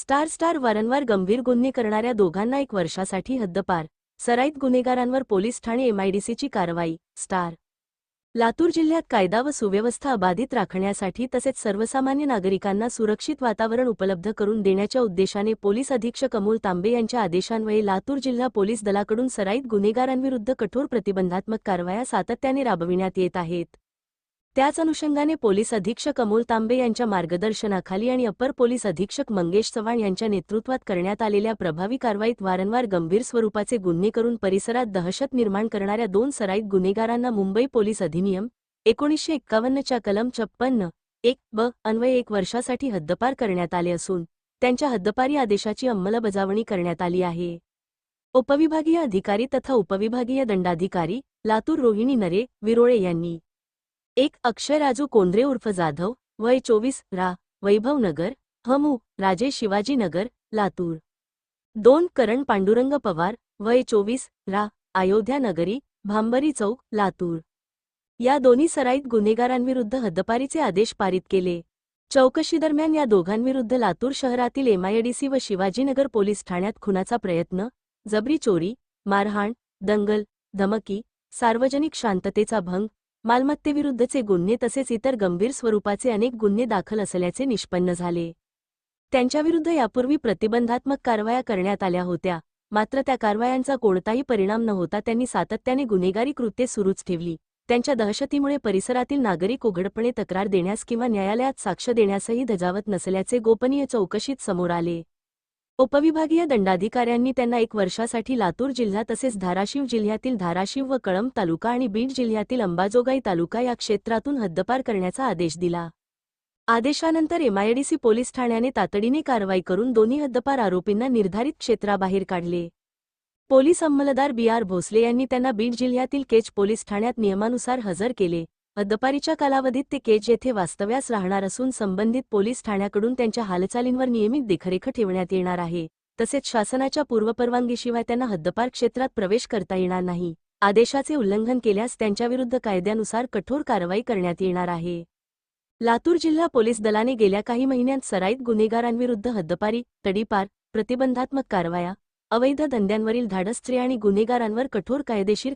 Star वारंवार गंभीर गुन्हे करणाऱ्या दोघांना 1 वर्षासाठी हद्दपार. सराईत गुन्हेगारांवर पोलीस ठाणे एमआयडीसीची कारवाई. लातूर जिल्ह्यात कायदा व सुव्यवस्था अबाधित राखण्यासाठी तसेच सर्वसामान्य नागरिकांना सुरक्षित वातावरण उपलब्ध करून देण्याच्या उद्देशाने पोलीस अधीक्षक अमोल तांबे यांच्या आदेशान्वये लातूर जिल्हा पोलीस दलाकडून सराईत गुन्हेगारांविरुद्ध कठोर प्रतिबंधात्मक कारवाया सातत्याने राबविण्यात येत आहेत. त्याच अनुषंगाने पोलीस अधीक्षक अमोल तांबे यांच्या मार्गदर्शनाखाली आणि अपर पोलीस अधीक्षक मंगेश चव्हाण यांच्या नेतृत्वात करण्यात आलेल्या प्रभावी कारवाईत वारंवार गंभीर स्वरूपाचे गुन्हे करून परिसरात दहशत निर्माण करणाऱ्या 2 सराईत गुन्हेगारांना मुंबई पोलीस अधिनियम 1951 च्या कलम 56(1) अन्वये 1 वर्षासाठी हद्दपार करण्यात आले असून त्यांच्या हद्दपारी आदेशाची अंमलबजावणी करण्यात आली आहे. उपविभागीय अधिकारी तथा उपविभागीय दंडाधिकारी लातूर रोहिणी नरे विरोळे यांनी 1. अक्षय राजू कोंद्रे उर्फ जाधव, वय 24, रा. वैभव नगर, हमू, राजे शिवाजी नगर, लातूर. 2. करण पांडुरंग पवार, वय 24, रा. अयोध्या नगरी, भांबरी चौक, लातूर. या दोन्ही सराईत गुन्हेगारांविरुद्ध हद्दपारीचे आदेश पारित केले. चौकशीदरम्यान या दोघांविरुद्ध लातूर शहरातील एमआयडीसी व शिवाजीनगर पोलीस ठाण्यात खुनाचा प्रयत्न, जबरी चोरी, मारहाण, दंगल, धमकी, सार्वजनिक शांततेचा भंग, मालमत्तेविरुद्धचे गुन्हे तसेच इतर गंभीर स्वरूपाचे अनेक गुन्हे दाखल असल्याचे निष्पन्न झाले. त्यांच्याविरुद्ध यापूर्वी प्रतिबंधात्मक कारवाया करण्यात आल्या होत्या, मात्र त्या कारवायांचा कोणताही परिणाम न होता त्यांनी सातत्याने गुन्हेगारी कृत्ये सुरूच ठेवली. त्यांच्या दहशतीमुळे परिसरातील नागरिक उघडपणे तक्रार देण्यास किंवा न्यायालयात साक्ष देण्यासही धजावत नसल्याचे गोपनीय चौकशीत समोर आले. उपविभागीय दंडाधिकाऱ्यांनी त्यांना 1 वर्षासाठी लातूर जिल्हा तसेच धाराशिव जिल्ह्यातील धाराशिव व कळंब तालुका आणि बीड जिल्ह्यातील अंबाजोगाई तालुका या क्षेत्रातून हद्दपार करण्याचा आदेश दिला. आदेशानंतर एमआयडीसी पोलीस ठाण्याने तातडीने कारवाई करून दोन्ही हद्दपार आरोपींना निर्धारित क्षेत्राबाहेर काढले. पोलीस अंमलदार BR भोसले यांनी त्यांना बीड जिल्ह्यातील केज पोलीस ठाण्यात नियमानुसार हजर केले. हद्दपारीच्या कालावधीत ते केज येथे वास्तव्यास राहणार असून संबंधित पोलीस ठाण्याकडून त्यांच्या हालचालींवर नियमित देखरेख ठेवण्यात येणार आहे. तसेच शासनाच्या पूर्वपरवानगीशिवाय त्यांना हद्दपार क्षेत्रात प्रवेश करता येणार नाही. आदेशाचे उल्लंघन केल्यास त्यांच्याविरुद्ध कायद्यानुसार कठोर कारवाई करण्यात येणार आहे. लातूर जिल्हा पोलीस दलाने गेल्या काही महिन्यांत सराईत गुन्हेगारांविरुद्ध हद्दपारी, तडीपार, प्रतिबंधात्मक कारवाया, अवैध धंद्यांवरील धाडस आणि गुन्हेगारांवर कठोर कायदेशीर